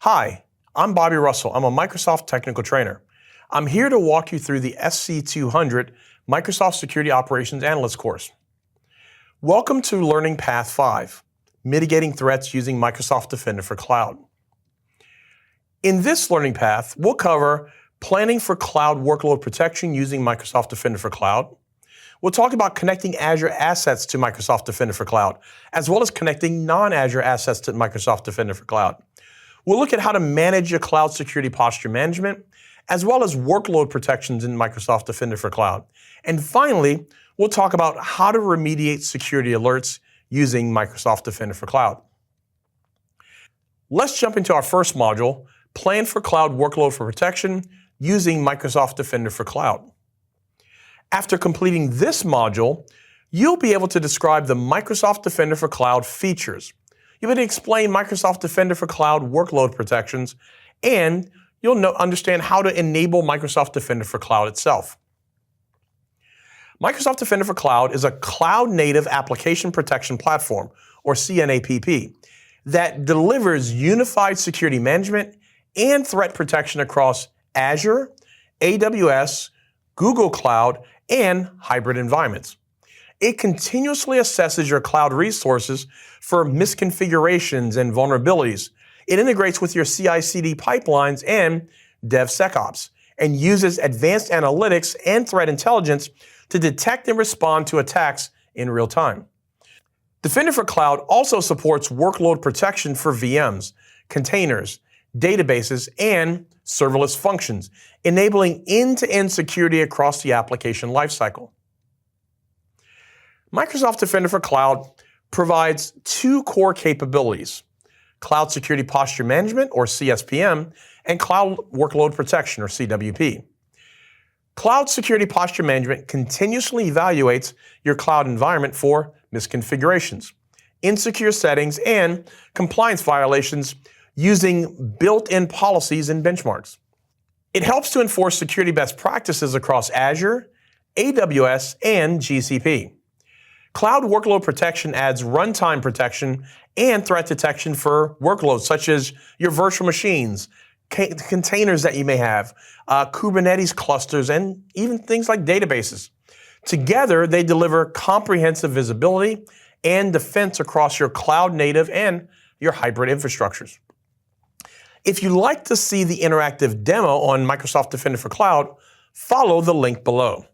Hi, I'm Bobby Russell. I'm a Microsoft technical trainer. I'm here to walk you through the SC200 Microsoft Security Operations Analyst course. Welcome to Learning Path 5, Mitigating Threats Using Microsoft Defender for Cloud. In this learning path, we'll cover planning for cloud workload protection using Microsoft Defender for Cloud. We'll talk about connecting Azure assets to Microsoft Defender for Cloud, as well as connecting non-Azure assets to Microsoft Defender for Cloud. We'll look at how to manage your cloud security posture management, as well as workload protections in Microsoft Defender for Cloud. And finally, we'll talk about how to remediate security alerts using Microsoft Defender for Cloud. Let's jump into our first module, Plan for Cloud Workload for Protection using Microsoft Defender for Cloud. After completing this module, you'll be able to describe the Microsoft Defender for Cloud features. You'll be able to explain Microsoft Defender for Cloud workload protections, and you'll understand how to enable Microsoft Defender for Cloud itself. Microsoft Defender for Cloud is a cloud-native application protection platform, or CNAPP, that delivers unified security management and threat protection across Azure, AWS, Google Cloud, and hybrid environments. It continuously assesses your cloud resources for misconfigurations and vulnerabilities. It integrates with your CI/CD pipelines and DevSecOps, and uses advanced analytics and threat intelligence to detect and respond to attacks in real time. Defender for Cloud also supports workload protection for VMs, containers, databases, and serverless functions, enabling end-to-end security across the application lifecycle. Microsoft Defender for Cloud provides two core capabilities: Cloud Security Posture Management, or CSPM, and Cloud Workload Protection, or CWP. Cloud Security Posture Management continuously evaluates your cloud environment for misconfigurations, insecure settings, and compliance violations using built-in policies and benchmarks. It helps to enforce security best practices across Azure, AWS, and GCP. Cloud Workload Protection adds runtime protection and threat detection for workloads such as your virtual machines, containers that you may have, Kubernetes clusters, and even things like databases. Together, they deliver comprehensive visibility and defense across your cloud-native and your hybrid infrastructures. If you'd like to see the interactive demo on Microsoft Defender for Cloud, follow the link below.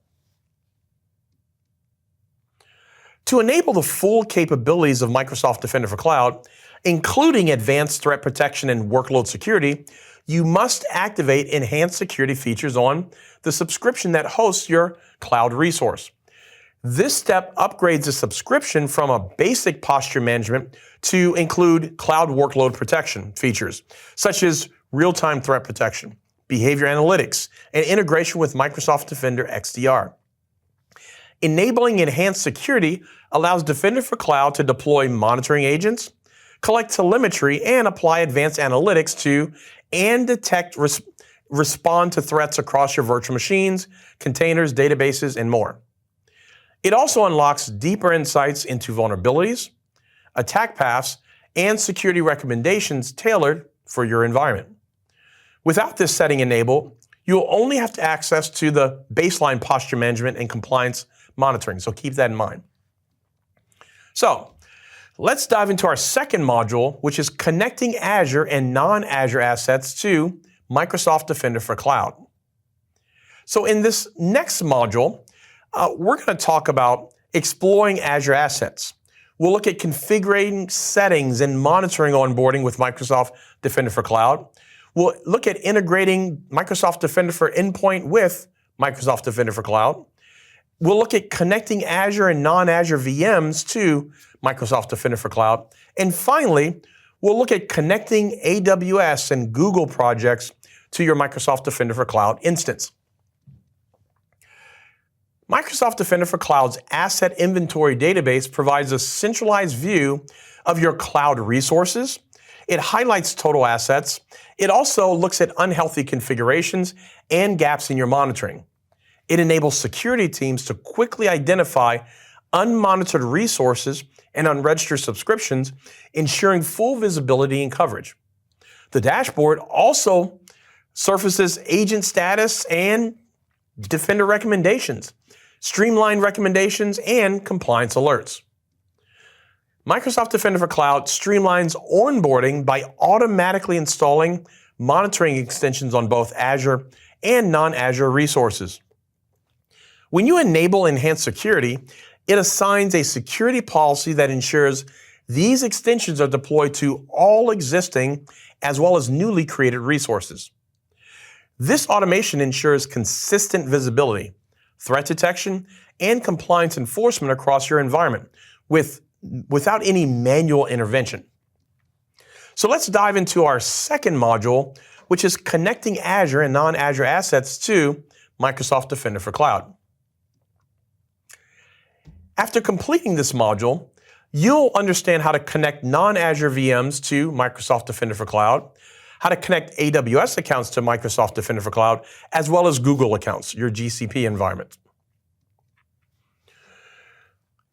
To enable the full capabilities of Microsoft Defender for Cloud, including advanced threat protection and workload security, you must activate enhanced security features on the subscription that hosts your cloud resource. This step upgrades the subscription from a basic posture management to include cloud workload protection features, such as real-time threat protection, behavior analytics, and integration with Microsoft Defender XDR. Enabling enhanced security allows Defender for Cloud to deploy monitoring agents, collect telemetry, and apply advanced analytics to and detect, respond to threats across your virtual machines, containers, databases, and more. It also unlocks deeper insights into vulnerabilities, attack paths, and security recommendations tailored for your environment. Without this setting enabled, you'll only have access to the baseline posture management and compliance monitoring, so keep that in mind. So, let's dive into our second module, which is connecting Azure and non-Azure assets to Microsoft Defender for Cloud. So in this next module, we're going to talk about exploring Azure assets. We'll look at configuring settings and monitoring onboarding with Microsoft Defender for Cloud. We'll look at integrating Microsoft Defender for Endpoint with Microsoft Defender for Cloud. We'll look at connecting Azure and non-Azure VMs to Microsoft Defender for Cloud. And finally, we'll look at connecting AWS and Google projects to your Microsoft Defender for Cloud instance. Microsoft Defender for Cloud's Asset Inventory database provides a centralized view of your cloud resources. It highlights total assets. It also looks at unhealthy configurations and gaps in your monitoring. It enables security teams to quickly identify unmonitored resources and unregistered subscriptions, ensuring full visibility and coverage. The dashboard also surfaces agent status and Defender recommendations, streamlined recommendations, and compliance alerts. Microsoft Defender for Cloud streamlines onboarding by automatically installing monitoring extensions on both Azure and non-Azure resources. When you enable enhanced security, it assigns a security policy that ensures these extensions are deployed to all existing as well as newly created resources. This automation ensures consistent visibility, threat detection, and compliance enforcement across your environment without any manual intervention. So let's dive into our second module, which is connecting Azure and non-Azure assets to Microsoft Defender for Cloud. After completing this module, you'll understand how to connect non-Azure VMs to Microsoft Defender for Cloud, how to connect AWS accounts to Microsoft Defender for Cloud, as well as Google accounts, your GCP environment.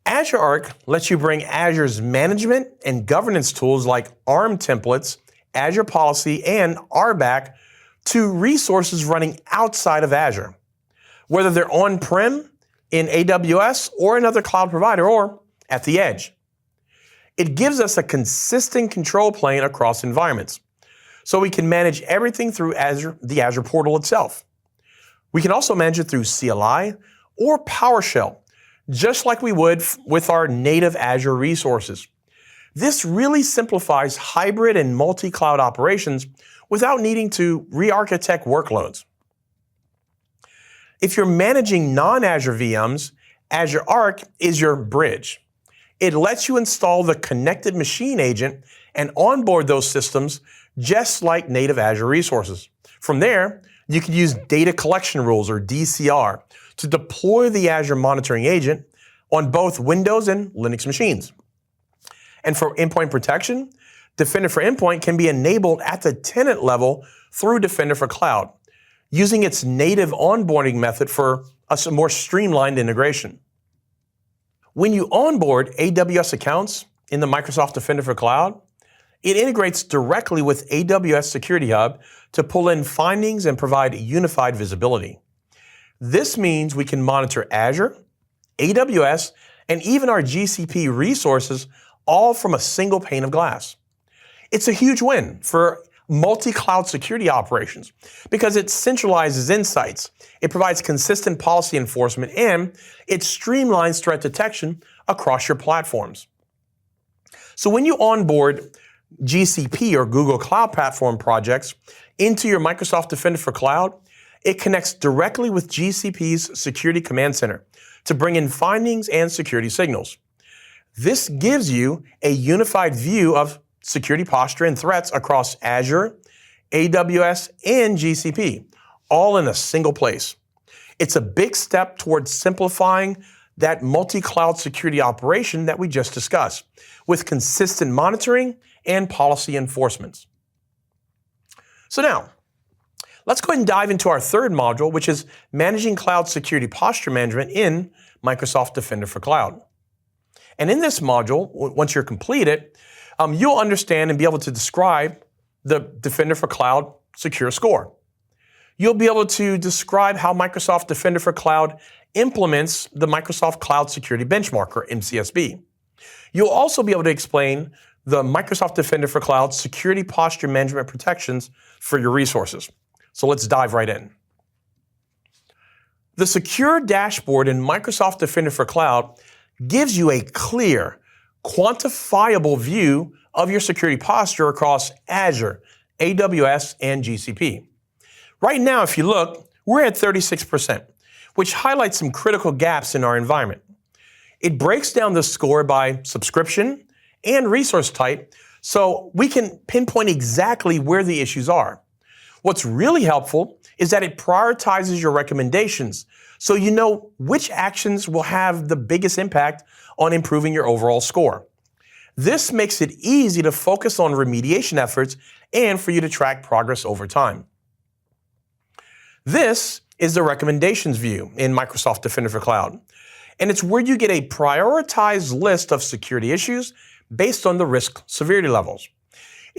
Azure Arc lets you bring Azure's management and governance tools like ARM templates, Azure Policy, and RBAC to resources running outside of Azure, whether they're on-prem, in AWS, or another cloud provider, or at the edge. It gives us a consistent control plane across environments, so we can manage everything through Azure, the Azure portal itself. We can also manage it through CLI or PowerShell, just like we would with our native Azure resources. This really simplifies hybrid and multi-cloud operations without needing to re-architect workloads. If you're managing non-Azure VMs, Azure Arc is your bridge. It lets you install the connected machine agent and onboard those systems just like native Azure resources. From there, you can use data collection rules, or DCR, to deploy the Azure monitoring agent on both Windows and Linux machines. And for endpoint protection, Defender for Endpoint can be enabled at the tenant level through Defender for Cloud, using its native onboarding method for a more streamlined integration. When you onboard AWS accounts in the Microsoft Defender for Cloud, it integrates directly with AWS Security Hub to pull in findings and provide unified visibility. This means we can monitor Azure, AWS, and even our GCP resources all from a single pane of glass. It's a huge win for multi-cloud security operations because it centralizes insights, it provides consistent policy enforcement, and it streamlines threat detection across your platforms. So when you onboard GCP or Google Cloud Platform projects into your Microsoft Defender for Cloud, it connects directly with GCP's Security Command Center to bring in findings and security signals. This gives you a unified view of security posture and threats across Azure, AWS, and GCP, all in a single place. It's a big step towards simplifying that multi-cloud security operation that we just discussed, with consistent monitoring and policy enforcements. So now, let's go ahead and dive into our third module, which is managing cloud security posture management in Microsoft Defender for Cloud. And in this module, once you're completed, you'll understand and be able to describe the Defender for Cloud Secure Score. You'll be able to describe how Microsoft Defender for Cloud implements the Microsoft Cloud Security Benchmark, or MCSB. You'll also be able to explain the Microsoft Defender for Cloud Security Posture Management protections for your resources. So let's dive right in. The secure dashboard in Microsoft Defender for Cloud gives you a clear, quantifiable view of your security posture across Azure, AWS, and GCP. Right now, if you look, we're at 36%, which highlights some critical gaps in our environment. It breaks down the score by subscription and resource type, so we can pinpoint exactly where the issues are. What's really helpful is that it prioritizes your recommendations, so you know which actions will have the biggest impact on improving your overall score. This makes it easy to focus on remediation efforts and for you to track progress over time. This is the recommendations view in Microsoft Defender for Cloud, and it's where you get a prioritized list of security issues based on the risk severity levels.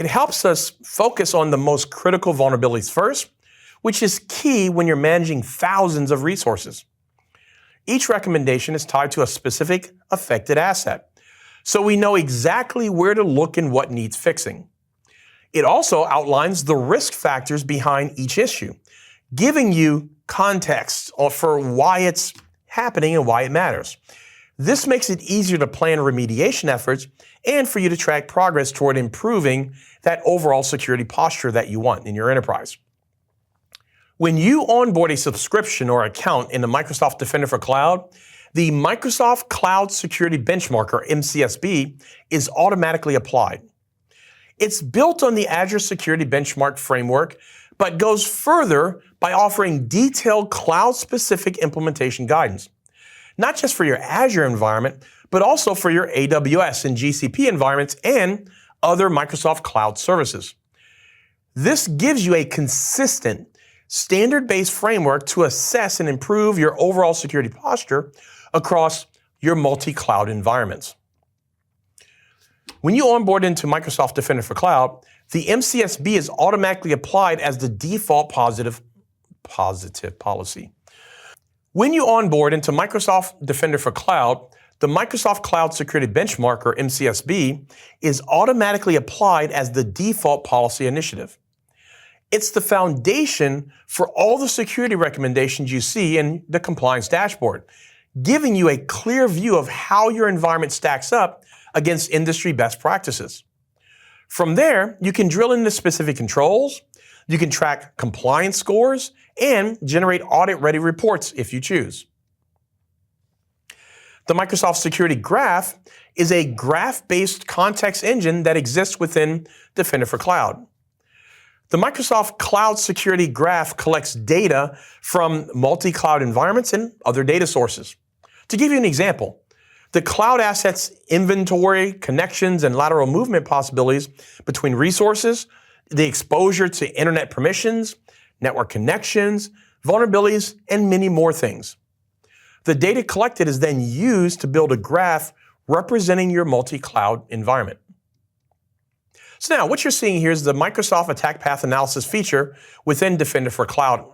It helps us focus on the most critical vulnerabilities first, which is key when you're managing thousands of resources. Each recommendation is tied to a specific affected asset, so we know exactly where to look and what needs fixing. It also outlines the risk factors behind each issue, giving you context for why it's happening and why it matters. This makes it easier to plan remediation efforts and for you to track progress toward improving that overall security posture that you want in your enterprise. When you onboard a subscription or account in the Microsoft Defender for Cloud, the Microsoft Cloud Security Benchmark, or MCSB, is automatically applied. It's built on the Azure Security Benchmark framework, but goes further by offering detailed cloud-specific implementation guidance, not just for your Azure environment, but also for your AWS and GCP environments and other Microsoft Cloud services. This gives you a consistent, standard-based framework to assess and improve your overall security posture across your multi-cloud environments. When you onboard into Microsoft Defender for Cloud, the MCSB is automatically applied as the default positive policy. When you onboard into Microsoft Defender for Cloud, the Microsoft Cloud Security Benchmark, or MCSB, is automatically applied as the default policy initiative. It's the foundation for all the security recommendations you see in the compliance dashboard, giving you a clear view of how your environment stacks up against industry best practices. From there, you can drill into specific controls, you can track compliance scores, and generate audit-ready reports if you choose. The Microsoft Security Graph is a graph-based context engine that exists within Defender for Cloud. The Microsoft Cloud Security Graph collects data from multi-cloud environments and other data sources. To give you an example, the cloud assets inventory, connections, and lateral movement possibilities between resources, the exposure to internet permissions, network connections, vulnerabilities, and many more things. The data collected is then used to build a graph representing your multi-cloud environment. So now what you're seeing here is the Microsoft Attack Path Analysis feature within Defender for Cloud.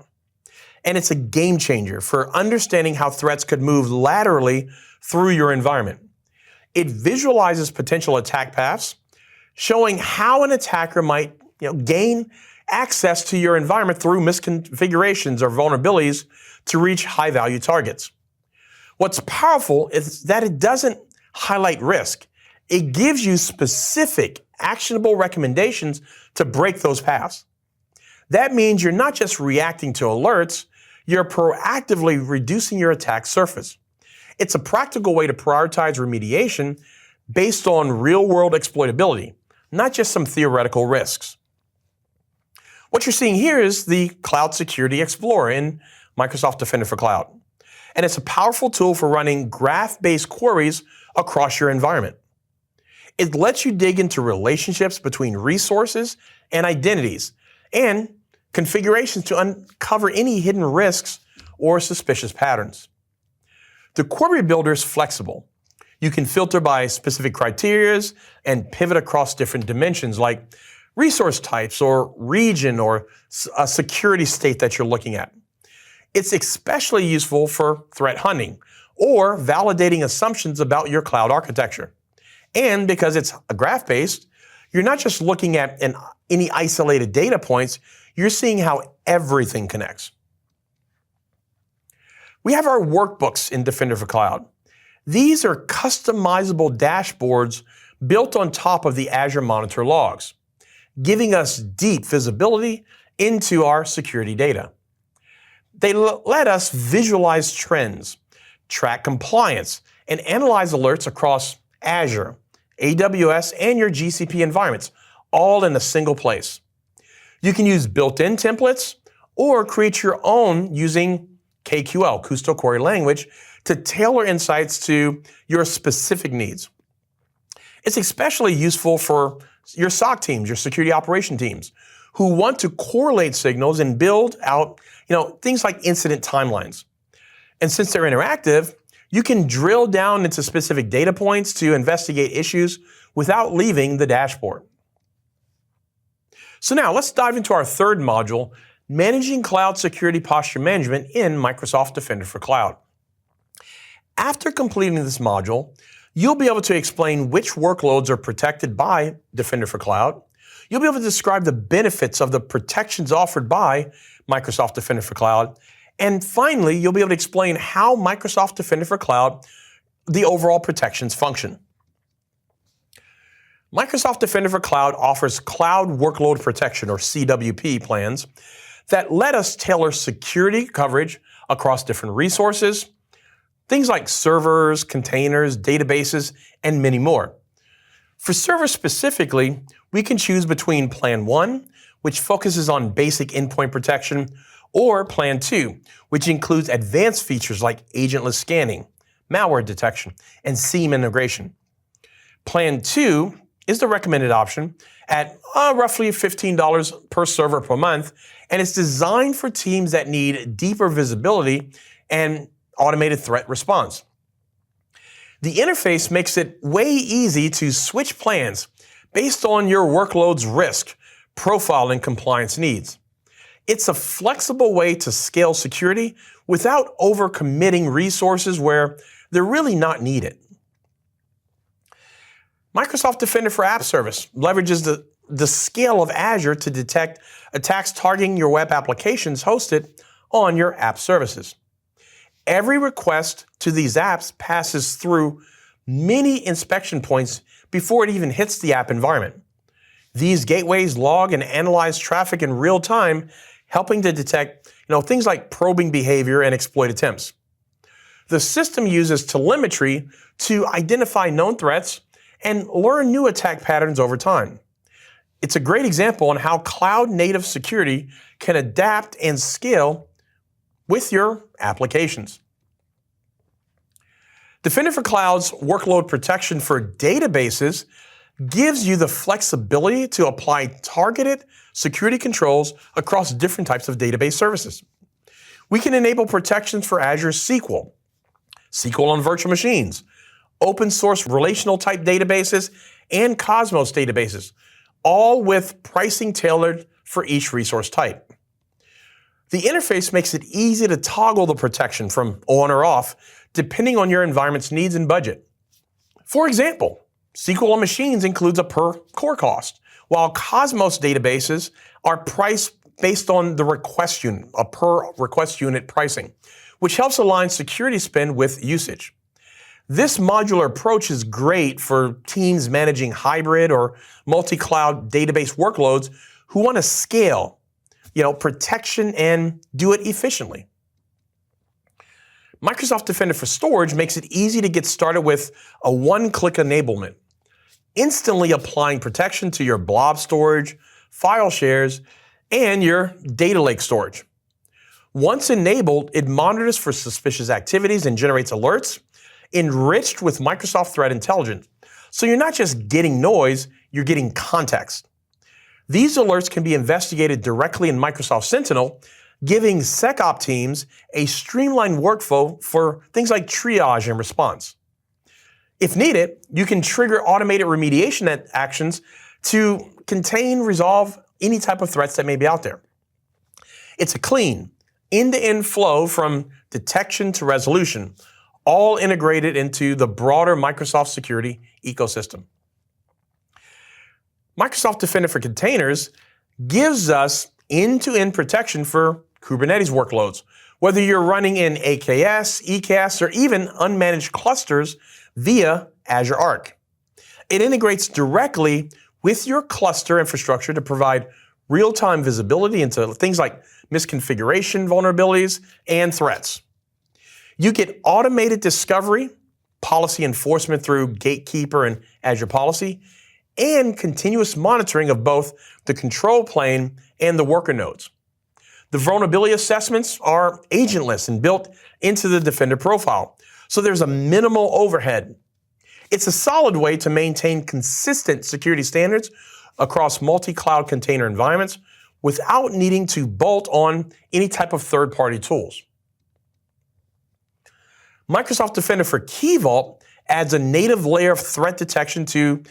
And it's a game changer for understanding how threats could move laterally through your environment. It visualizes potential attack paths, showing how an attacker might gain access to your environment through misconfigurations or vulnerabilities to reach high-value targets. What's powerful is that it doesn't highlight risk. It gives you specific, actionable recommendations to break those paths. That means you're not just reacting to alerts, you're proactively reducing your attack surface. It's a practical way to prioritize remediation based on real-world exploitability, not just some theoretical risks. What you're seeing here is the Cloud Security Explorer in Microsoft Defender for Cloud. And it's a powerful tool for running graph-based queries across your environment. It lets you dig into relationships between resources and identities and configurations to uncover any hidden risks or suspicious patterns. The query builder is flexible. You can filter by specific criteria and pivot across different dimensions like resource types or region or a security state that you're looking at. It's especially useful for threat hunting or validating assumptions about your cloud architecture. And because it's graph-based, you're not just looking at any isolated data points, you're seeing how everything connects. We have our workbooks in Defender for Cloud. These are customizable dashboards built on top of the Azure Monitor logs, giving us deep visibility into our security data. They let us visualize trends, track compliance, and analyze alerts across Azure, AWS, and your GCP environments, all in a single place. You can use built-in templates or create your own using KQL, Kusto Query Language, to tailor insights to your specific needs. It's especially useful for your SOC teams, your security operation teams, who want to correlate signals and build out things like incident timelines. And since they're interactive, you can drill down into specific data points to investigate issues without leaving the dashboard. So now let's dive into our third module, Managing Cloud Security Posture Management in Microsoft Defender for Cloud. After completing this module, you'll be able to explain which workloads are protected by Defender for Cloud. You'll be able to describe the benefits of the protections offered by Microsoft Defender for Cloud. And finally, you'll be able to explain how Microsoft Defender for Cloud, the overall protections function. Microsoft Defender for Cloud offers Cloud Workload Protection, or CWP, plans that let us tailor security coverage across different resources, things like servers, containers, databases, and many more. For servers specifically, we can choose between Plan 1, which focuses on basic endpoint protection, or Plan 2, which includes advanced features like agentless scanning, malware detection, and SIEM integration. Plan 2 is the recommended option at roughly $15 per server per month, and it's designed for teams that need deeper visibility and automated threat response. The interface makes it way easy to switch plans based on your workload's risk, profile, and compliance needs. It's a flexible way to scale security without overcommitting resources where they're really not needed. Microsoft Defender for App Service leverages the scale of Azure to detect attacks targeting your web applications hosted on your app services. Every request to these apps passes through many inspection points before it even hits the app environment. These gateways log and analyze traffic in real time, helping to detect things like probing behavior and exploit attempts. The system uses telemetry to identify known threats and learn new attack patterns over time. It's a great example on how cloud-native security can adapt and scale with your applications. Defender for Cloud's workload protection for databases gives you the flexibility to apply targeted security controls across different types of database services. We can enable protections for Azure SQL, SQL on virtual machines, open source relational type databases, and Cosmos databases, all with pricing tailored for each resource type. The interface makes it easy to toggle the protection from on or off depending on your environment's needs and budget. For example, SQL on machines includes a per core cost, while Cosmos databases are priced based on the request unit, a per request unit pricing, which helps align security spend with usage. This modular approach is great for teams managing hybrid or multi-cloud database workloads who want to scale, protection and do it efficiently. Microsoft Defender for Storage makes it easy to get started with a one-click enablement, instantly applying protection to your blob storage, file shares, and your data lake storage. Once enabled, it monitors for suspicious activities and generates alerts enriched with Microsoft Threat Intelligence. So you're not just getting noise, you're getting context. These alerts can be investigated directly in Microsoft Sentinel, giving SecOps teams a streamlined workflow for things like triage and response. If needed, you can trigger automated remediation actions to contain, resolve any type of threats that may be out there. It's a clean, end-to-end flow from detection to resolution, all integrated into the broader Microsoft security ecosystem. Microsoft Defender for Containers gives us end-to-end protection for Kubernetes workloads, whether you're running in AKS, EKS, or even unmanaged clusters via Azure Arc. It integrates directly with your cluster infrastructure to provide real-time visibility into things like misconfiguration vulnerabilities and threats. You get automated discovery, policy enforcement through Gatekeeper and Azure Policy, and continuous monitoring of both the control plane and the worker nodes. The vulnerability assessments are agentless and built into the Defender profile, so there's a minimal overhead. It's a solid way to maintain consistent security standards across multi-cloud container environments without needing to bolt on any type of third-party tools. Microsoft Defender for Key Vault adds a native layer of threat detection to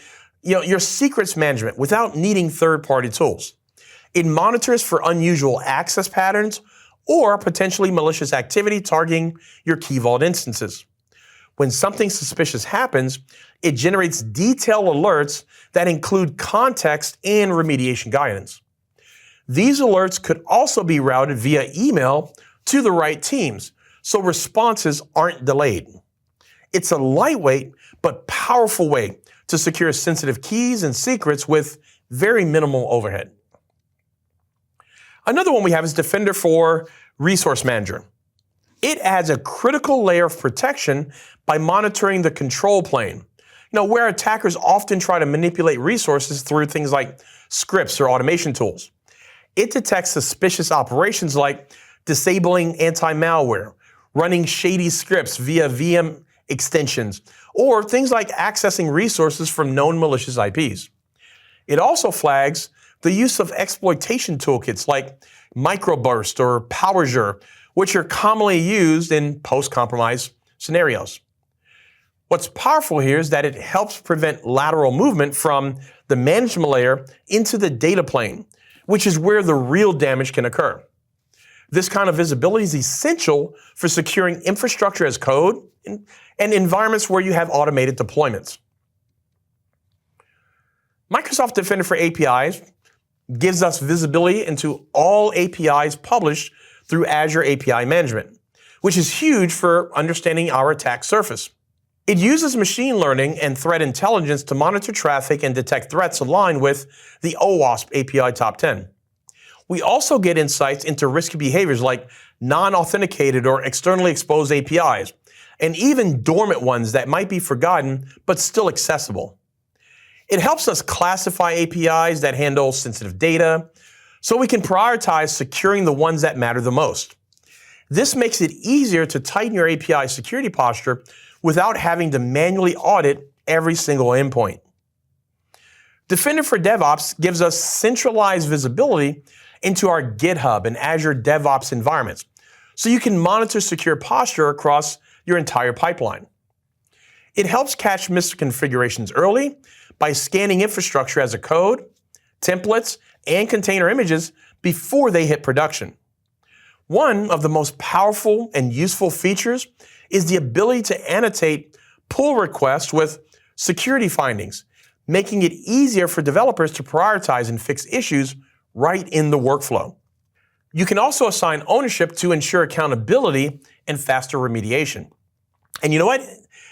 your secrets management without needing third-party tools. It monitors for unusual access patterns or potentially malicious activity targeting your Key Vault instances. When something suspicious happens, it generates detailed alerts that include context and remediation guidance. These alerts could also be routed via email to the right teams, so responses aren't delayed. It's a lightweight but powerful way to secure sensitive keys and secrets with very minimal overhead. Another one we have is Defender for Resource Manager. It adds a critical layer of protection by monitoring the control plane. Where attackers often try to manipulate resources through things like scripts or automation tools. It detects suspicious operations like disabling anti-malware, running shady scripts via VM extensions, or things like accessing resources from known malicious IPs. It also flags the use of exploitation toolkits like Microburst or PowerShare, which are commonly used in post-compromise scenarios. What's powerful here is that it helps prevent lateral movement from the management layer into the data plane, which is where the real damage can occur. This kind of visibility is essential for securing infrastructure as code and environments where you have automated deployments. Microsoft Defender for APIs gives us visibility into all APIs published through Azure API Management, which is huge for understanding our attack surface. It uses machine learning and threat intelligence to monitor traffic and detect threats aligned with the OWASP API Top 10. We also get insights into risky behaviors like non-authenticated or externally exposed APIs, and even dormant ones that might be forgotten but still accessible. It helps us classify APIs that handle sensitive data, so we can prioritize securing the ones that matter the most. This makes it easier to tighten your API security posture without having to manually audit every single endpoint. Defender for DevOps gives us centralized visibility into our GitHub and Azure DevOps environments, so you can monitor secure posture across your entire pipeline. It helps catch misconfigurations early by scanning infrastructure as a code, templates, and container images before they hit production. One of the most powerful and useful features is the ability to annotate pull requests with security findings, making it easier for developers to prioritize and fix issues right in the workflow. You can also assign ownership to ensure accountability and faster remediation. And you know what?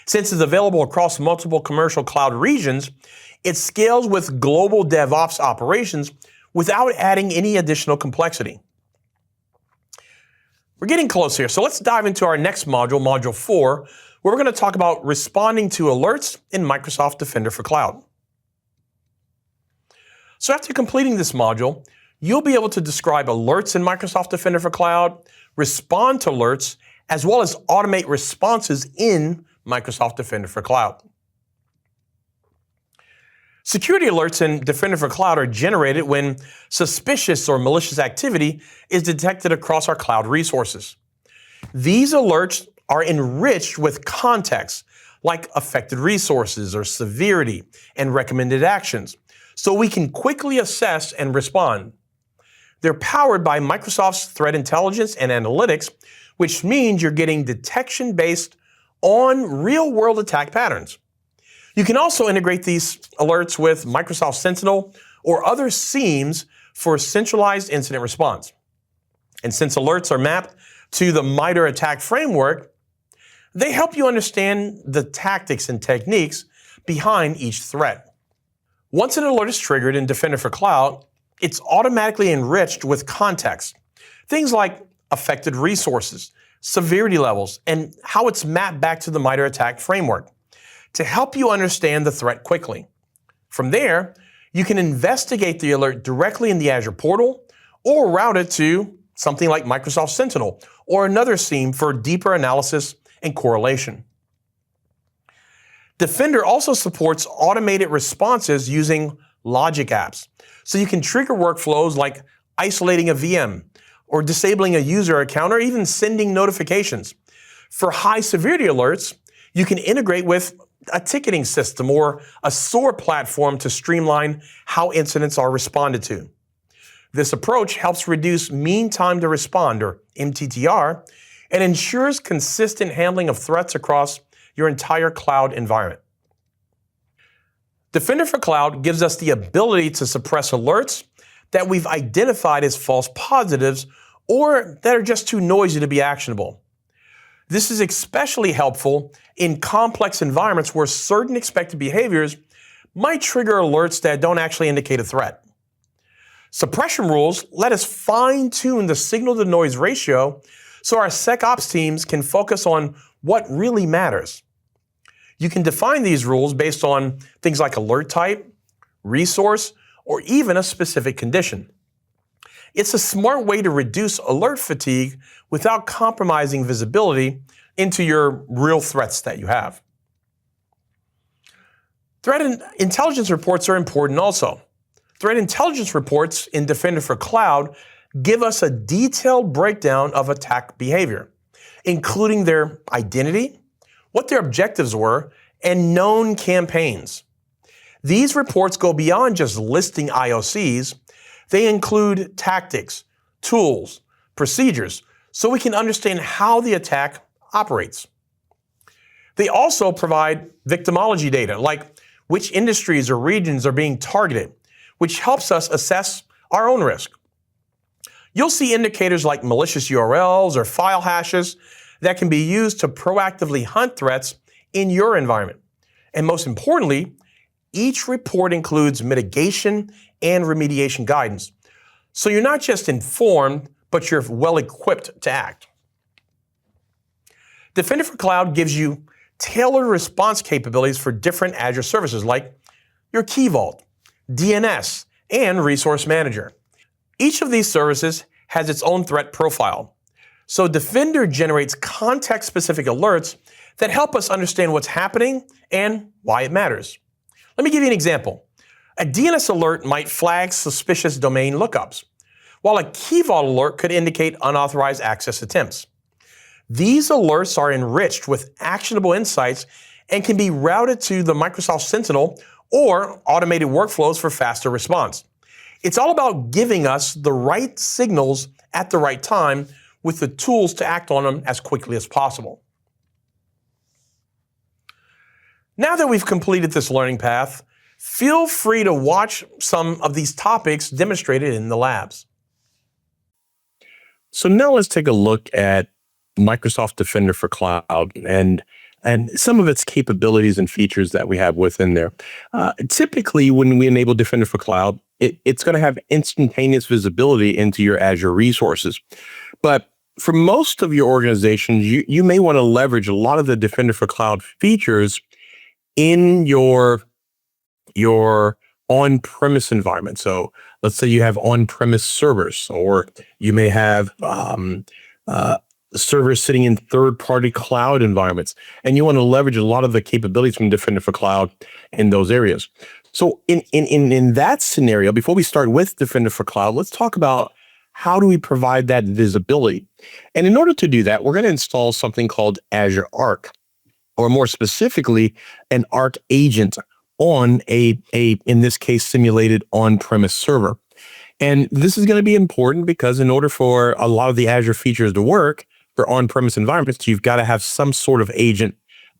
Since it's available across multiple commercial cloud regions, it scales with global DevOps operations without adding any additional complexity. We're getting close here, so let's dive into our next module, Module 4, where we're going to talk about responding to alerts in Microsoft Defender for Cloud. So after completing this module, you'll be able to describe alerts in Microsoft Defender for Cloud, respond to alerts, as well as automate responses in Microsoft Defender for Cloud. Security alerts in Defender for Cloud are generated when suspicious or malicious activity is detected across our cloud resources. These alerts are enriched with context, like affected resources or severity and recommended actions, so we can quickly assess and respond. They're powered by Microsoft's threat intelligence and analytics, which means you're getting detection based on real-world attack patterns. You can also integrate these alerts with Microsoft Sentinel or other SIEMs for centralized incident response. And since alerts are mapped to the MITRE ATT&CK framework, they help you understand the tactics and techniques behind each threat. Once an alert is triggered in Defender for Cloud, it's automatically enriched with context. Things like affected resources, severity levels, and how it's mapped back to the MITRE ATT&CK framework to help you understand the threat quickly. From there, you can investigate the alert directly in the Azure portal or route it to something like Microsoft Sentinel or another SIEM for deeper analysis and correlation. Defender also supports automated responses using logic apps, so you can trigger workflows like isolating a VM or disabling a user account or even sending notifications. For high severity alerts, you can integrate with a ticketing system or a SOAR platform to streamline how incidents are responded to. This approach helps reduce mean time to respond, or MTTR, and ensures consistent handling of threats across your entire cloud environment. Defender for Cloud gives us the ability to suppress alerts that we've identified as false positives or that are just too noisy to be actionable. This is especially helpful in complex environments where certain expected behaviors might trigger alerts that don't actually indicate a threat. Suppression rules let us fine-tune the signal-to-noise ratio so our SecOps teams can focus on what really matters. You can define these rules based on things like alert type, resource, or even a specific condition. It's a smart way to reduce alert fatigue without compromising visibility into your real threats that you have. Threat intelligence reports are important also. Threat intelligence reports in Defender for Cloud give us a detailed breakdown of attack behavior, including their identity, what their objectives were, and known campaigns. These reports go beyond just listing IOCs. They include tactics, tools, procedures, so we can understand how the attack operates. They also provide victimology data, like which industries or regions are being targeted, which helps us assess our own risk. You'll see indicators like malicious URLs or file hashes that can be used to proactively hunt threats in your environment. And most importantly, each report includes mitigation and remediation guidance. So you're not just informed, but you're well equipped to act. Defender for Cloud gives you tailored response capabilities for different Azure services like your Key Vault, DNS, and Resource Manager. Each of these services has its own threat profile. So Defender generates context-specific alerts that help us understand what's happening and why it matters. Let me give you an example. A DNS alert might flag suspicious domain lookups, while a Key Vault alert could indicate unauthorized access attempts. These alerts are enriched with actionable insights and can be routed to the Microsoft Sentinel or automated workflows for faster response. It's all about giving us the right signals at the right time with the tools to act on them as quickly as possible. Now that we've completed this learning path, feel free to watch some of these topics demonstrated in the labs. So now let's take a look at Microsoft Defender for Cloud and some of its capabilities and features that we have within there. Typically, when we enable Defender for Cloud, it's going to have instantaneous visibility into your Azure resources. But for most of your organizations, you may want to leverage a lot of the Defender for Cloud features in your on-premise environment. So let's say you have on-premise servers, or you may have servers sitting in third-party cloud environments, and you want to leverage a lot of the capabilities from Defender for Cloud in those areas. So in that scenario, before we start with Defender for Cloud, let's talk about how do we provide that visibility. And in order to do that, we're going to install something called Azure Arc, or more specifically, an Arc agent on in this case, simulated on-premise server. And this is going to be important because in order for a lot of the Azure features to work for on-premise environments, you've got to have some sort of agent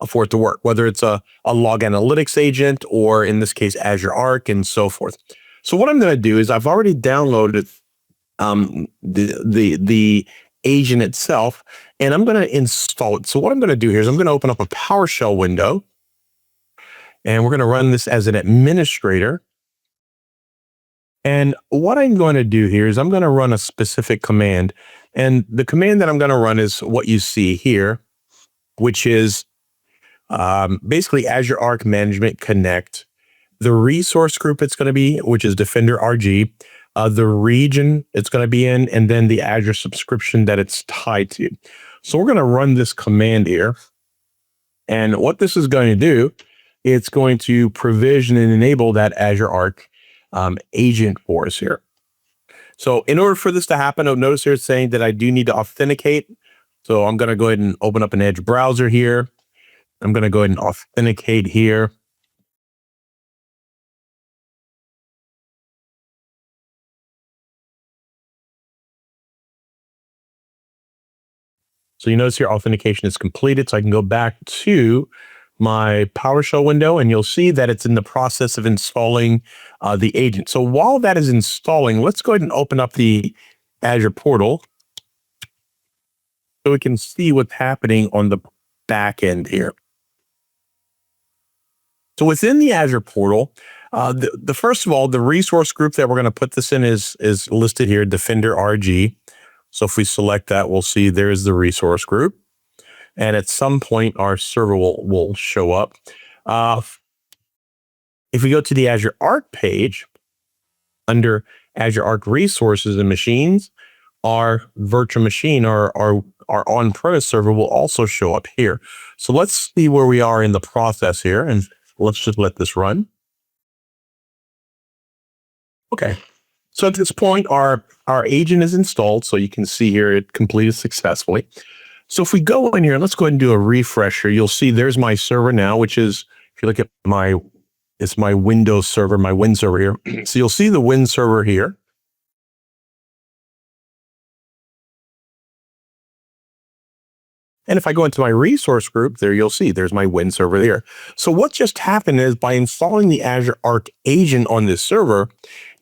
for it to work, whether it's a log analytics agent or in this case, Azure Arc and so forth. So what I'm going to do is I've already downloaded the agent itself, and I'm going to install it. So what I'm going to do here is I'm going to open up a PowerShell window, and we're going to run this as an administrator. And what I'm going to do here is I'm going to run a specific command. And the command that I'm going to run is what you see here, which is basically Azure Arc Management Connect. The resource group it's going to be, which is Defender RG, the region it's going to be in, and then the Azure subscription that it's tied to. So we're going to run this command here. And what this is going to do, it's going to provision and enable that Azure Arc agent for us here. So in order for this to happen, notice here it's saying that I do need to authenticate. So I'm going to go ahead and open up an Edge browser here. I'm going to go ahead and authenticate here. So you notice here authentication is completed. So I can go back to my PowerShell window and you'll see that it's in the process of installing the agent. So while that is installing, let's go ahead and open up the Azure portal so we can see what's happening on the back end here. So within the Azure portal, the first of all, the resource group that we're going to put this in is listed here, Defender RG. So if we select that, we'll see there's the resource group. And at some point, our server will show up. If we go to the Azure Arc page, under Azure Arc Resources and Machines, our virtual machine, our on-premise server will also show up here. So let's see where we are in the process here, and let's just let this run. Okay. So at this point, our agent is installed. So you can see here it completed successfully. So if we go in here, let's go ahead and do a refresher. You'll see there's my server now, which is, if you look at it's my Windows server, my Win server here. So you'll see the Win server here. And if I go into my resource group, there you'll see there's my Win server there. So what just happened is by installing the Azure Arc agent on this server,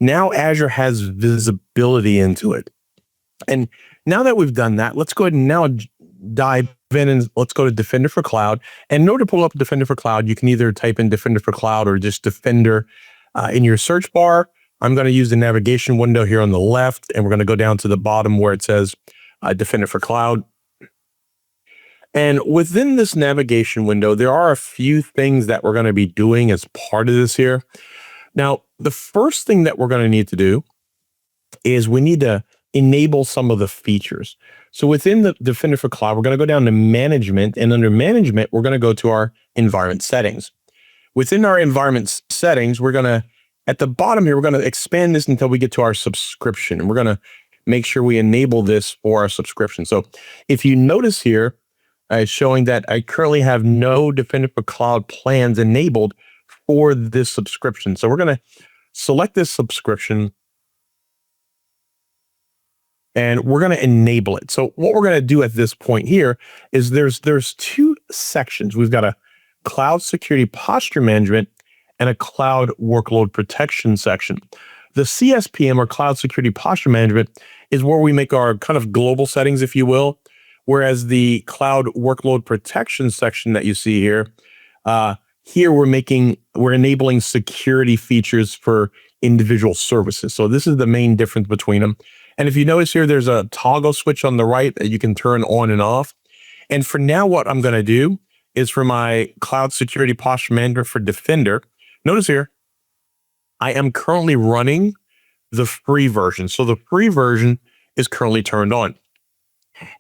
now Azure has visibility into it. And now that we've done that, let's go ahead and now dive in and let's go to Defender for Cloud. And in order to pull up Defender for Cloud, you can either type in Defender for Cloud or just Defender in your search bar. I'm going to use the navigation window here on the left, and we're going to go down to the bottom where it says Defender for Cloud. And within this navigation window, there are a few things that we're going to be doing as part of this here. Now, the first thing that we're going to need to do is we need to enable some of the features. So within the Defender for Cloud, we're going to go down to Management, and under Management, we're going to go to our Environment Settings. Within our Environment Settings, we're going to, at the bottom here, we're going to expand this until we get to our subscription, and we're going to make sure we enable this for our subscription. So if you notice here, it's showing that I currently have no Defender for Cloud plans enabled for this subscription. So we're going to select this subscription and we're going to enable it. So what we're going to do at this point here is there's two sections. We've got a Cloud Security Posture Management and a Cloud Workload Protection section. The CSPM, or Cloud Security Posture Management, is where we make our kind of global settings, if you will. Whereas the Cloud Workload Protection section that you see here, here we're enabling security features for individual services. So this is the main difference between them. And if you notice here, there's a toggle switch on the right that you can turn on and off. And for now, what I'm going to do is for my Cloud Security Posture Management for Defender, notice here, I am currently running the free version. So the free version is currently turned on.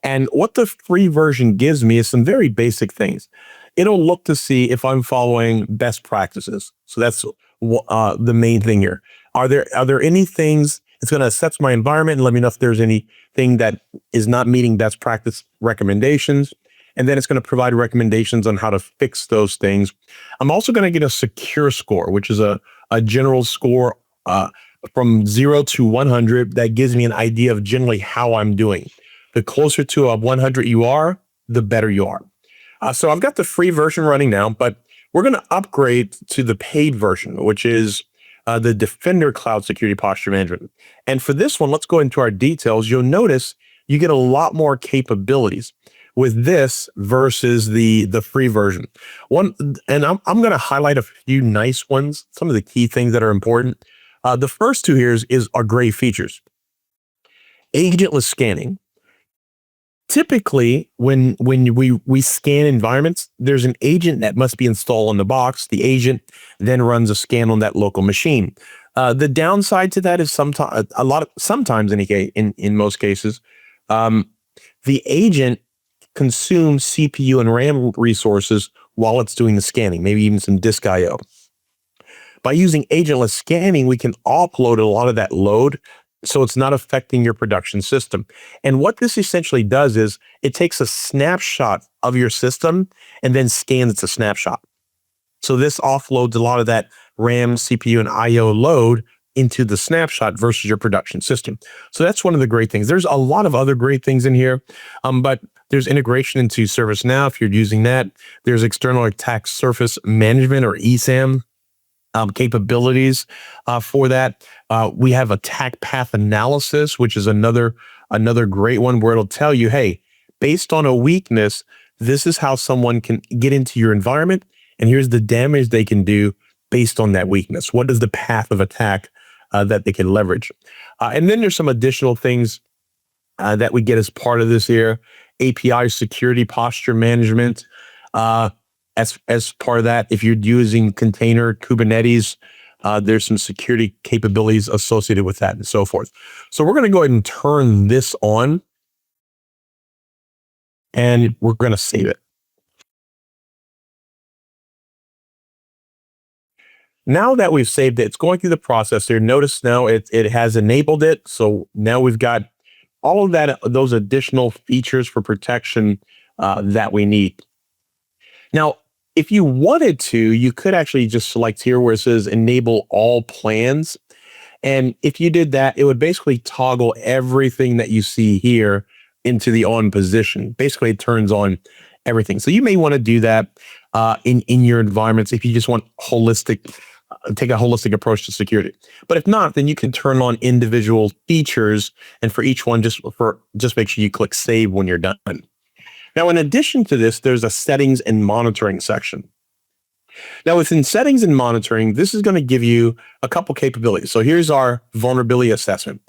And what the free version gives me is some very basic things. It'll look to see if I'm following best practices. So that's the main thing here. Are there any things? It's going to assess my environment and let me know if there's anything that is not meeting best practice recommendations. And then it's going to provide recommendations on how to fix those things. I'm also going to get a secure score, which is a general score from 0 to 100 that gives me an idea of generally how I'm doing. The closer to a 100 you are, the better you are. So I've got the free version running now, but we're going to upgrade to the paid version, which is the Defender Cloud Security Posture Management. And for this one, let's go into our details. You'll notice you get a lot more capabilities with this versus the free version. And I'm going to highlight a few nice ones, some of the key things that are important. The first two here are great features. Agentless scanning. Typically, when we scan environments, there's an agent that must be installed on the box. The agent then runs a scan on that local machine. The downside to that is sometimes in most cases, the agent consumes CPU and RAM resources while it's doing the scanning, maybe even some disk I/O. By using agentless scanning, we can offload a lot of that load so it's not affecting your production system. And what this essentially does is it takes a snapshot of your system and then scans it's a snapshot. So this offloads a lot of that RAM, CPU, and I/O load into the snapshot versus your production system. So that's one of the great things. There's a lot of other great things in here, but there's integration into ServiceNow if you're using that. There's external attack surface management or ESAM capabilities for that. We have attack path analysis, which is another great one where it'll tell you, hey, based on a weakness, this is how someone can get into your environment, and here's the damage they can do based on that weakness. What is the path of attack that they can leverage? And then there's some additional things that we get as part of this here. API security posture management. As part of that, if you're using container Kubernetes, there's some security capabilities associated with that and so forth. So we're going to go ahead and turn this on, and we're going to save it. Now that we've saved it, it's going through the process here. Notice now it has enabled it. So now we've got all of that, those additional features for protection that we need. Now, if you wanted to, you could actually just select here where it says enable all plans. And if you did that, it would basically toggle everything that you see here into the on position. Basically, it turns on everything. So you may want to do that in your environments if you just want take a holistic approach to security. But if not, then you can turn on individual features, and for each one, just make sure you click save when you're done. Now, in addition to this, there's a settings and monitoring section. Now, within settings and monitoring, this is going to give you a couple capabilities. So here's our vulnerability assessment.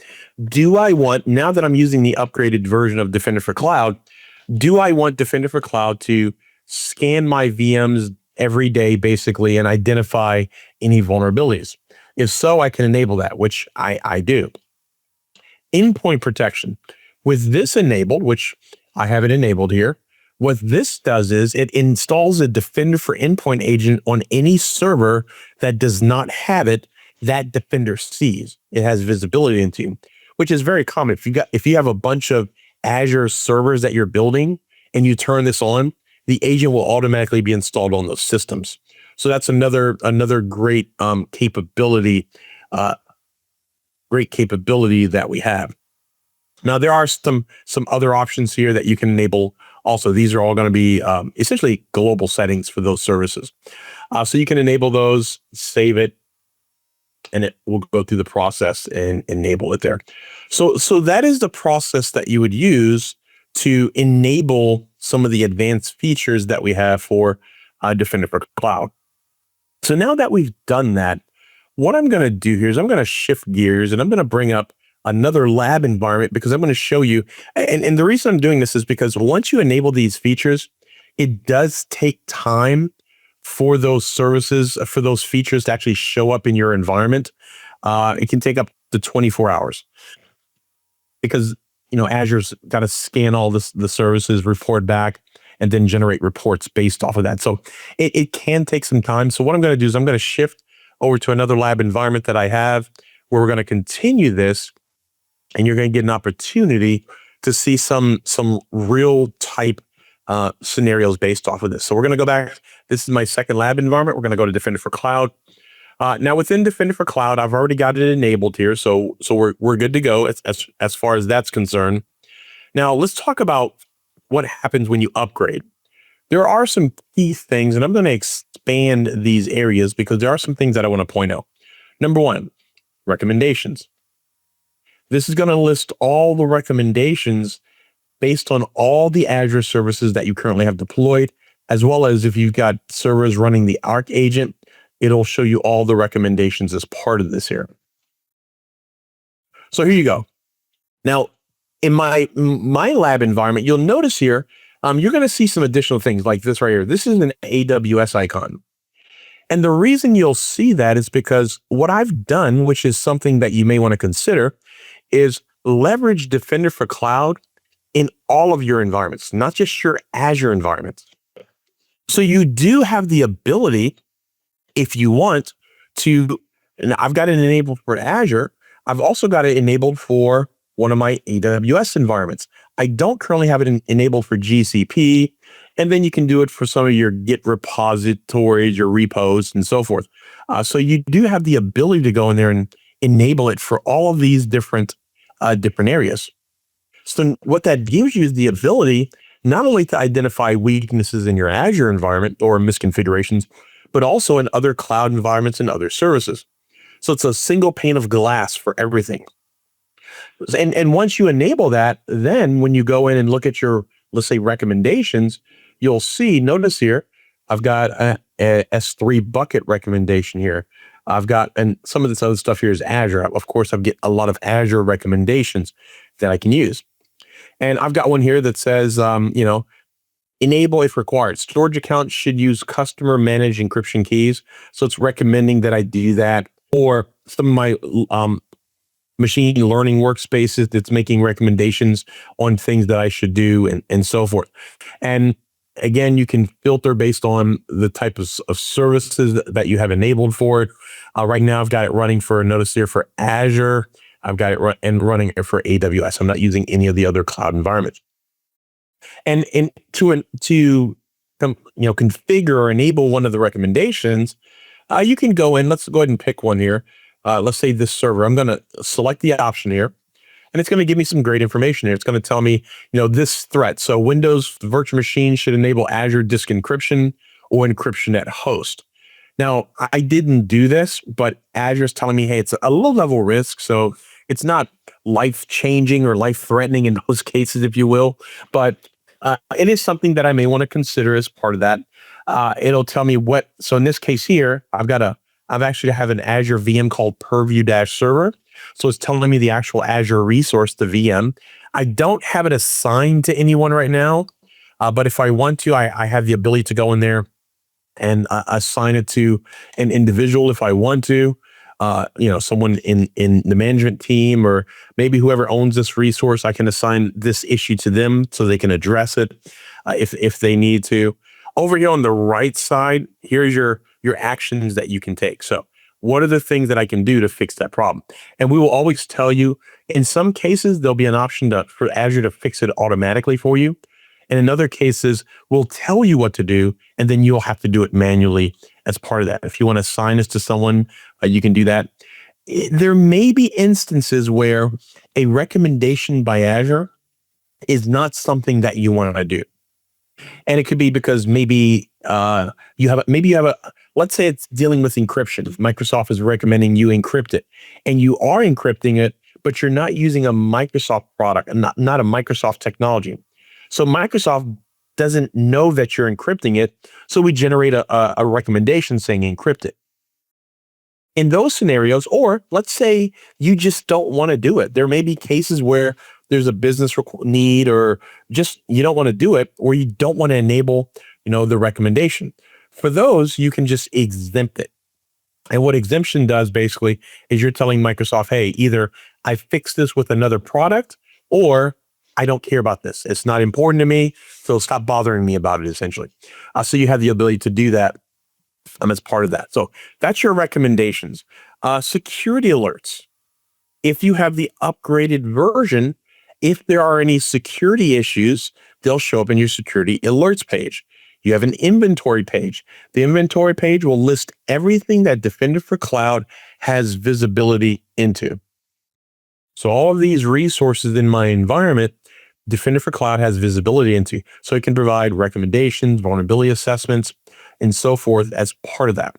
Do I want, now that I'm using the upgraded version of Defender for Cloud, do I want Defender for Cloud to scan my VMs every day, basically, and identify any vulnerabilities? If so, I can enable that, which I do. Endpoint protection. With this enabled, which I have it enabled here, what this does is it installs a Defender for Endpoint agent on any server that does not have it, that Defender sees. It has visibility into, which is very common. If you have a bunch of Azure servers that you're building and you turn this on, the agent will automatically be installed on those systems. So that's another great capability that we have. Now, there are some other options here that you can enable. Also, these are all going to be essentially global settings for those services. So you can enable those, save it, and it will go through the process and enable it there. So that is the process that you would use to enable some of the advanced features that we have for Defender for Cloud. So now that we've done that, what I'm going to do here is I'm going to shift gears and I'm going to bring up another lab environment because I'm going to show you. And the reason I'm doing this is because once you enable these features, it does take time for those services, for those features to actually show up in your environment. It can take up to 24 hours because Azure's got to scan all the services, report back, and then generate reports based off of that. So it can take some time. So what I'm going to do is I'm going to shift over to another lab environment that I have where we're going to continue this, and you're going to get an opportunity to see some real type scenarios based off of this. So we're going to go back. This is my second lab environment. We're going to go to Defender for Cloud. Now within Defender for Cloud, I've already got it enabled here. So we're good to go as far as that's concerned. Now let's talk about what happens when you upgrade. There are some key things, and I'm going to expand these areas because there are some things that I want to point out. Number one, recommendations. This is going to list all the recommendations based on all the Azure services that you currently have deployed, as well as if you've got servers running the Arc agent, it'll show you all the recommendations as part of this here. So here you go. Now, in my lab environment, you'll notice here, you're going to see some additional things like this right here. This is an AWS icon. And the reason you'll see that is because what I've done, which is something that you may want to consider, is leverage Defender for Cloud in all of your environments, not just your Azure environments. So you do have the ability, if you want to, and I've got it enabled for Azure, I've also got it enabled for one of my AWS environments. I don't currently have it enabled for GCP, and then you can do it for some of your Git repositories, your repos, and so forth. So you do have the ability to go in there and enable it for all of these different areas. So what that gives you is the ability not only to identify weaknesses in your Azure environment or misconfigurations, but also in other cloud environments and other services. So it's a single pane of glass for everything. And once you enable that, then when you go in and look at your, let's say, recommendations, you'll see, notice here, I've got a S3 bucket recommendation here. I've got, and some of this other stuff here is Azure. Of course, I've get a lot of Azure recommendations that I can use. And I've got one here that says, enable if required. Storage accounts should use customer managed encryption keys. So it's recommending that I do that. Or some of my machine learning workspaces that's making recommendations on things that I should do and so forth. And again, you can filter based on the type of services that you have enabled for it. Right now, I've got it running for, notice here, for Azure. I've got it running it for AWS. I'm not using any of the other cloud environments. And to configure or enable one of the recommendations, you can go in. Let's go ahead and pick one here. Let's say this server. I'm going to select the option here, and it's going to give me some great information here. It's going to tell me, this threat. So Windows virtual machine should enable Azure disk encryption or encryption at host. Now, I didn't do this, but Azure is telling me, hey, it's a low-level risk, so it's not life-changing or life-threatening in those cases, if you will. But it is something that I may want to consider as part of that. It'll tell me what. So in this case here, I've actually have an Azure VM called Purview-Server. So it's telling me the actual Azure resource, the VM. I don't have it assigned to anyone right now, but if I want to, I have the ability to go in there and assign it to an individual if I want to. Someone in the management team, or maybe whoever owns this resource, I can assign this issue to them so they can address it if they need to. Over here on the right side, here's your actions that you can take. So what are the things that I can do to fix that problem? And we will always tell you, in some cases, there'll be an option for Azure to fix it automatically for you. And in other cases, we'll tell you what to do, and then you'll have to do it manually as part of that. If you want to assign this to someone, you can do that. There may be instances where a recommendation by Azure is not something that you want to do. And it could be because maybe you have a, let's say it's dealing with encryption. If Microsoft is recommending you encrypt it, and you are encrypting it, but you're not using a Microsoft product and not a Microsoft technology. So Microsoft doesn't know that you're encrypting it. So we generate a recommendation saying encrypt it. In those scenarios, or let's say you just don't want to do it. There may be cases where there's a business need, or just you don't want to do it, or you don't want to enable, the recommendation. For those, you can just exempt it. And what exemption does basically is you're telling Microsoft, hey, either I fix this with another product, or I don't care about this. It's not important to me, so stop bothering me about it, essentially. So you have the ability to do that as part of that. So that's your recommendations. Security alerts. If you have the upgraded version, if there are any security issues, they'll show up in your security alerts page. You have an inventory page. The inventory page will list everything that Defender for Cloud has visibility into. So all of these resources in my environment, Defender for Cloud has visibility into. So it can provide recommendations, vulnerability assessments, and so forth as part of that.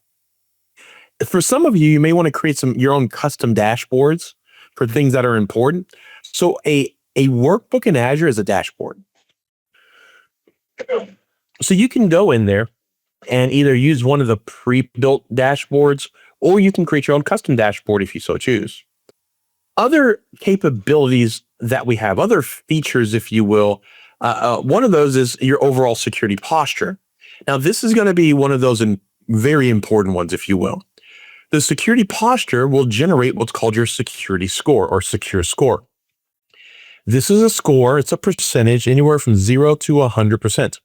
For some of you, you may want to create your own custom dashboards for things that are important. So a workbook in Azure is a dashboard. So you can go in there and either use one of the pre-built dashboards, or you can create your own custom dashboard if you so choose. Other capabilities that we have, other features, if you will, one of those is your overall security posture. Now, this is going to be one of those very important ones, if you will. The security posture will generate what's called your security score, or secure score. This is a score. It's a percentage anywhere from 0 to 100%.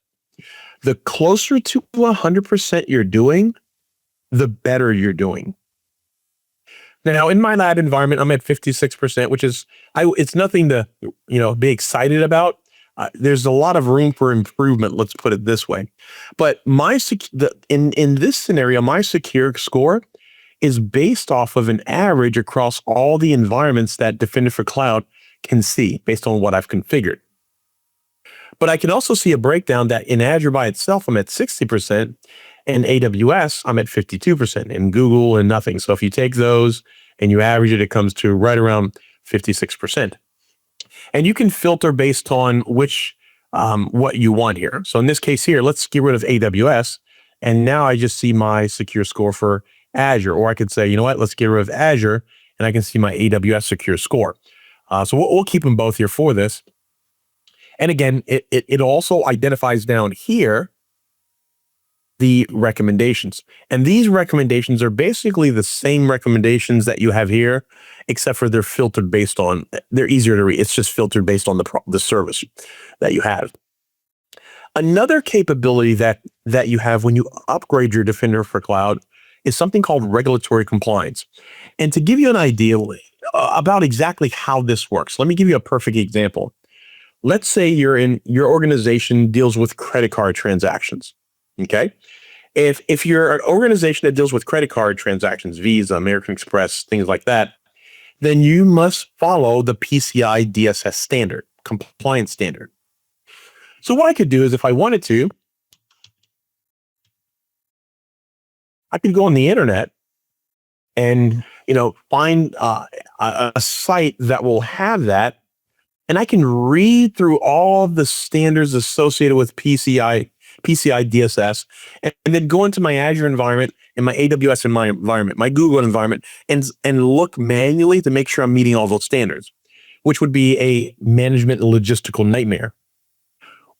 The closer to 100% you're doing, the better you're doing. Now, in my lab environment, I'm at 56%, which is, it's nothing to, be excited about. There's a lot of room for improvement. Let's put it this way. But in this scenario, my secure score is based off of an average across all the environments that Defender for Cloud can see based on what I've configured. But I can also see a breakdown that in Azure by itself, I'm at 60%, and AWS, I'm at 52%, and Google and nothing. So if you take those and you average it, it comes to right around 56%. And you can filter based on which what you want here. So in this case here, let's get rid of AWS. And now I just see my secure score for Azure. Or I could say, you know what, let's get rid of Azure and I can see my AWS secure score. So we'll keep them both here for this. And again, it also identifies down here the recommendations. And these recommendations are basically the same recommendations that you have here, except for they're filtered based on, they're easier to read. It's just filtered based on the service that you have. Another capability that you have when you upgrade your Defender for Cloud is something called regulatory compliance. And to give you an idea about exactly how this works, let me give you a perfect example. Let's say your organization deals with credit card transactions. Okay. If you're an organization that deals with credit card transactions, Visa, American Express, things like that, then you must follow the PCI DSS standard, compliance standard. So what I could do is if I wanted to, I could go on the internet and, find a site that will have that. And I can read through all the standards associated with PCI DSS, and then go into my Azure environment and my AWS environment, my Google environment, and look manually to make sure I'm meeting all those standards, which would be a management and logistical nightmare.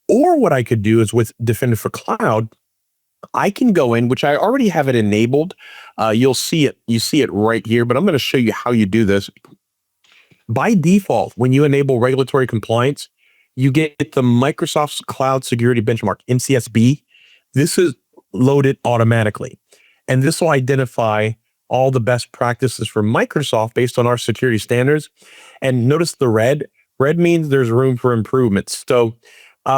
Or what I could do is with Defender for Cloud, I can go in, which I already have it enabled. You see it right here, but I'm going to show you how you do this. By default, when you enable regulatory compliance, you get the Microsoft Cloud Security Benchmark, MCSB. This is loaded automatically. And this will identify all the best practices for Microsoft based on our security standards. And notice the red. Red means there's room for improvements. So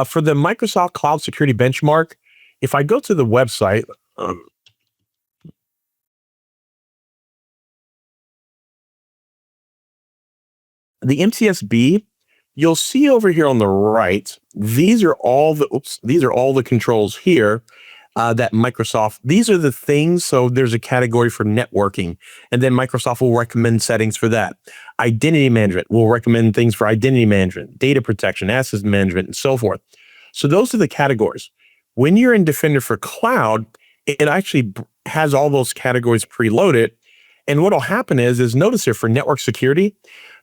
for the Microsoft Cloud Security Benchmark, if I go to the website, the MCSB, you'll see over here on the right, these are all the controls here that Microsoft, these are the things. So there's a category for networking, and then Microsoft will recommend settings for that. Identity management will recommend things for identity management, data protection, asset management, and so forth. So those are the categories. When you're in Defender for Cloud, it actually has all those categories preloaded. And what'll happen is notice here for network security,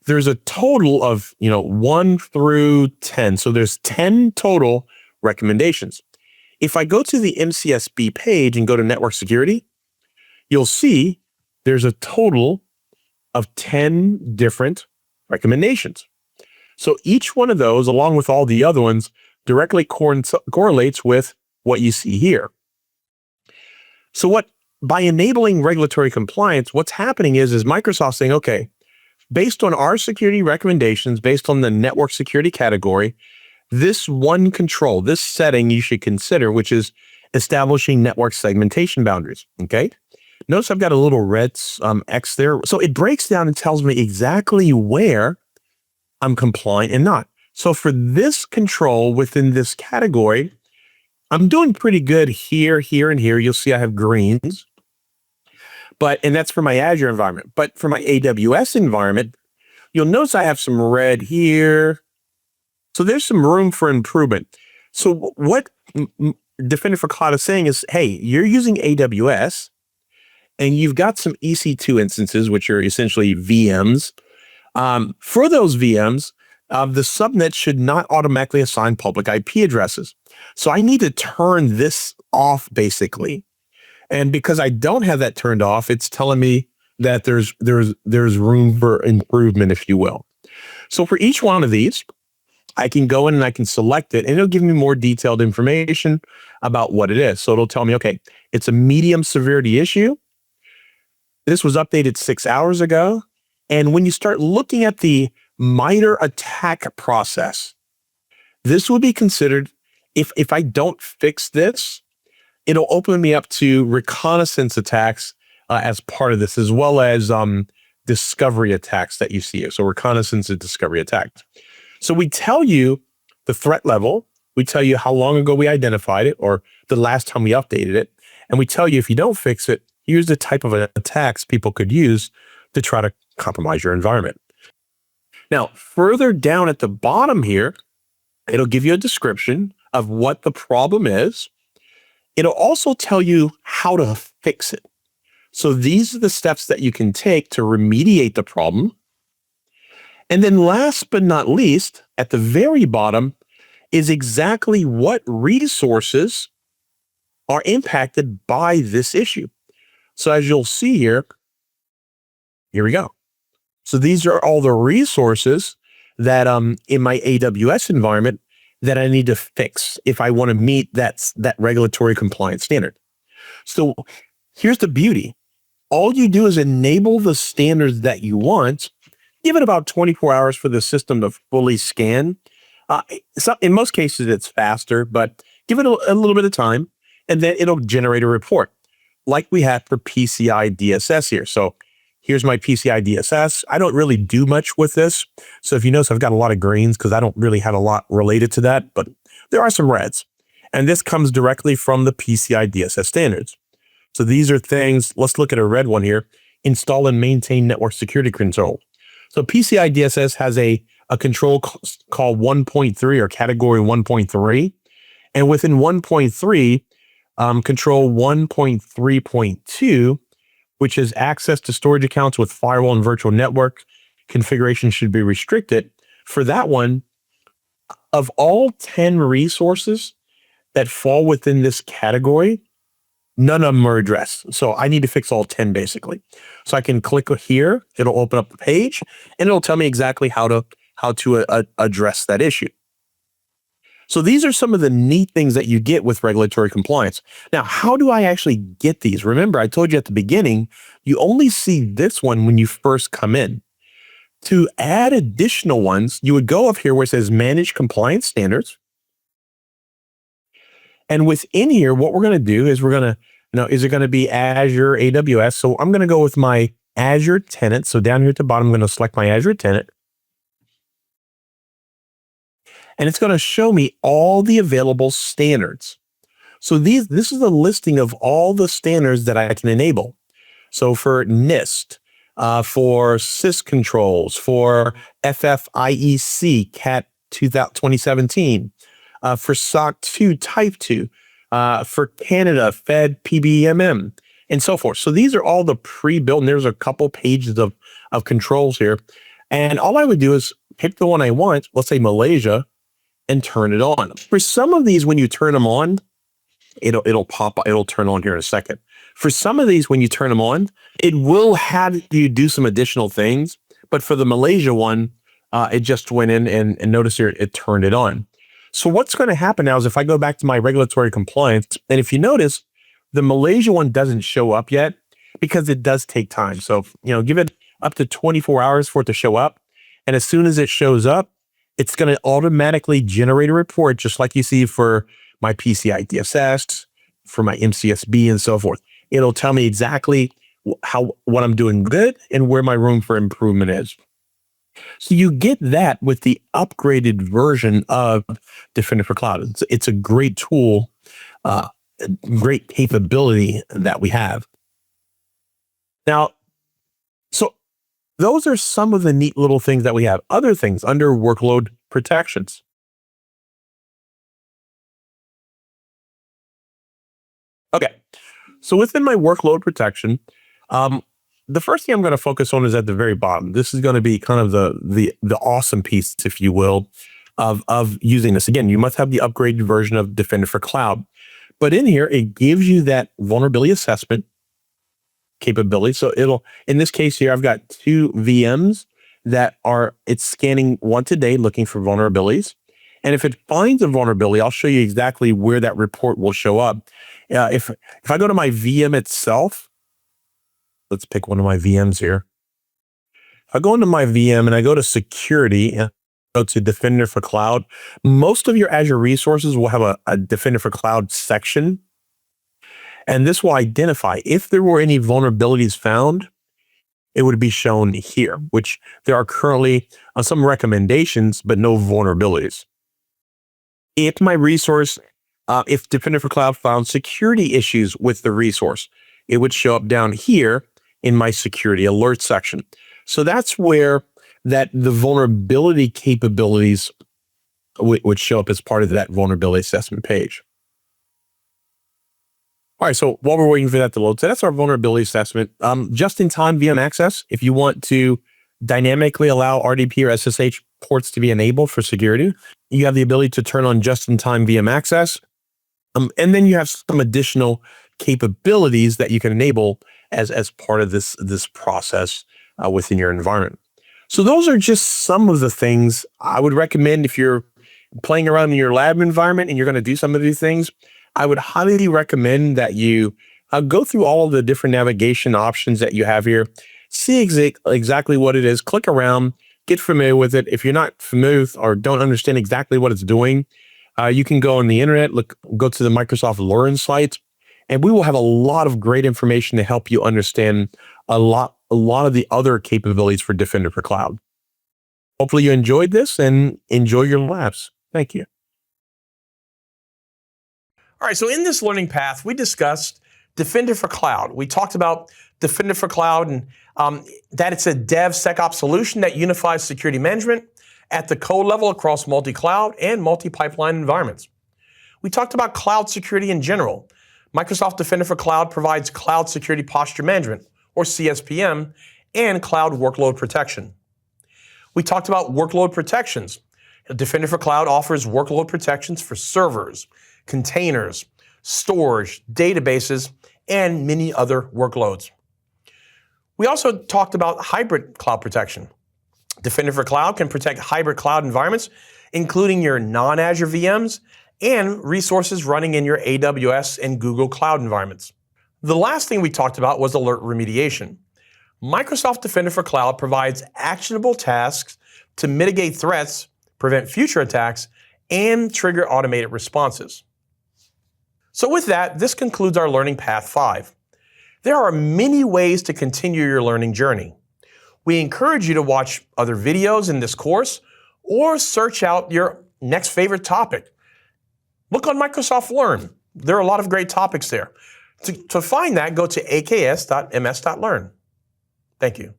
there's a total of 1 through 10. So there's 10 total recommendations. If I go to the MCSB page and go to network security, you'll see there's a total of 10 different recommendations. So each one of those, along with all the other ones, directly correlates with what you see here. So by enabling regulatory compliance, what's happening is Microsoft saying, okay, based on our security recommendations, based on the network security category, this one control, this setting you should consider, which is establishing network segmentation boundaries. Okay. Notice I've got a little red X there. So it breaks down and tells me exactly where I'm compliant and not. So for this control within this category, I'm doing pretty good here, here, and here. You'll see I have greens. And that's for my Azure environment. But for my AWS environment, you'll notice I have some red here. So there's some room for improvement. So what Defender for Cloud is saying is, hey, you're using AWS and you've got some EC2 instances, which are essentially VMs. For those VMs, the subnet should not automatically assign public IP addresses. So I need to turn this off basically. And because I don't have that turned off, it's telling me that there's room for improvement, if you will. So for each one of these, I can go in and I can select it, and it'll give me more detailed information about what it is. So it'll tell me, okay, it's a medium severity issue. This was updated 6 hours ago. And when you start looking at the MITRE attack process, this would be considered, if I don't fix this, it'll open me up to reconnaissance attacks as part of this, as well as discovery attacks that you see here. So reconnaissance and discovery attacks. So we tell you the threat level, we tell you how long ago we identified it or the last time we updated it, and we tell you if you don't fix it, here's the type of attacks people could use to try to compromise your environment. Now, further down at the bottom here, it'll give you a description of what the problem is. It'll also tell you how to fix it. So these are the steps that you can take to remediate the problem. And then last but not least, at the very bottom is exactly what resources are impacted by this issue. So as you'll see here we go. So these are all the resources that in my AWS environment that I need to fix if I want to meet that regulatory compliance standard. So here's the beauty. All you do is enable the standards that you want, give it about 24 hours for the system to fully scan. So in most cases, it's faster, but give it a little bit of time, and then it'll generate a report like we had for PCI DSS here. So here's my PCI DSS. I don't really do much with this. So if you notice, I've got a lot of greens because I don't really have a lot related to that, but there are some reds. And this comes directly from the PCI DSS standards. So these are things, let's look at a red one here, install and maintain network security control. So PCI DSS has a control called 1.3 or category 1.3. And within 1.3, control 1.3.2, which is access to storage accounts with firewall and virtual network configuration should be restricted. For that one, of all 10 resources that fall within this category, none of them are addressed. So I need to fix all 10 basically. So I can click here, it'll open up the page, and it'll tell me exactly how to address that issue. So these are some of the neat things that you get with regulatory compliance. Now, how do I actually get these? Remember, I told you at the beginning, you only see this one when you first come in. To add additional ones, you would go up here where it says Manage Compliance Standards. And within here, what we're going to do is is it going to be Azure, AWS? So I'm going to go with my Azure tenant. So down here at the bottom, I'm going to select my Azure tenant. And it's going to show me all the available standards. So this is a listing of all the standards that I can enable. So for NIST, for syscontrols, for FFIEC, CAT 2017, for SOC 2 Type 2, for Canada, Fed, PBMM, and so forth. So these are all the pre-built, and there's a couple pages of controls here. And all I would do is pick the one I want, let's say Malaysia, and turn it on. For some of these, when you turn them on, it'll pop, it'll turn on here in a second. For some of these, when you turn them on, it will have you do some additional things. But for the Malaysia one, it just went in and notice here, it turned it on. So what's going to happen now is if I go back to my regulatory compliance, and if you notice, the Malaysia one doesn't show up yet because it does take time. So, give it up to 24 hours for it to show up. And as soon as it shows up, it's going to automatically generate a report, just like you see for my PCI DSS, for my MCSB, and so forth. It'll tell me exactly what I'm doing good and where my room for improvement is. So you get that with the upgraded version of Defender for Cloud. It's a great tool, great capability that we have. Now, so those are some of the neat little things that we have. Other things under workload protections. Okay, so within my workload protection, the first thing I'm going to focus on is at the very bottom. This is going to be kind of the awesome piece, if you will, of using this. Again, you must have the upgraded version of Defender for Cloud. But in here, it gives you that vulnerability assessment capability. So in this case here, I've got 2 VMs that it's scanning once a day looking for vulnerabilities. And if it finds a vulnerability, I'll show you exactly where that report will show up. If I go to my VM itself, let's pick one of my VMs here. If I go into my VM and I go to security and go to Defender for Cloud, most of your Azure resources will have a Defender for Cloud section. And this will identify if there were any vulnerabilities found, it would be shown here, which there are currently some recommendations, but no vulnerabilities. If my resource, if Defender for Cloud found security issues with the resource, it would show up down here in my security alert section. So that's where the vulnerability capabilities would show up as part of that vulnerability assessment page. All right, so while we're waiting for that to load, so that's our vulnerability assessment. Just-in-time VM access, if you want to dynamically allow RDP or SSH ports to be enabled for security, you have the ability to turn on just-in-time VM access. And then you have some additional capabilities that you can enable as part of this process within your environment. So those are just some of the things I would recommend if you're playing around in your lab environment and you're going to do some of these things. I would highly recommend that you go through all of the different navigation options that you have here, see exactly what it is, click around, get familiar with it. If you're not familiar with or don't understand exactly what it's doing, you can go on the internet, go to the Microsoft Learn site, and we will have a lot of great information to help you understand a lot of the other capabilities for Defender for Cloud. Hopefully you enjoyed this and enjoy your labs. Thank you. All right, so in this learning path, we discussed Defender for Cloud. We talked about Defender for Cloud and that it's a DevSecOps solution that unifies security management at the code level across multi-cloud and multi-pipeline environments. We talked about cloud security in general. Microsoft Defender for Cloud provides cloud security posture management, or CSPM, and cloud workload protection. We talked about workload protections. Defender for Cloud offers workload protections for servers, containers, storage, databases, and many other workloads. We also talked about hybrid cloud protection. Defender for Cloud can protect hybrid cloud environments, including your non-Azure VMs and resources running in your AWS and Google Cloud environments. The last thing we talked about was alert remediation. Microsoft Defender for Cloud provides actionable tasks to mitigate threats, prevent future attacks, and trigger automated responses. So with that, this concludes our Learning Path 5. There are many ways to continue your learning journey. We encourage you to watch other videos in this course or search out your next favorite topic. Look on Microsoft Learn. There are a lot of great topics there. To find that, go to aks.ms.learn. Thank you.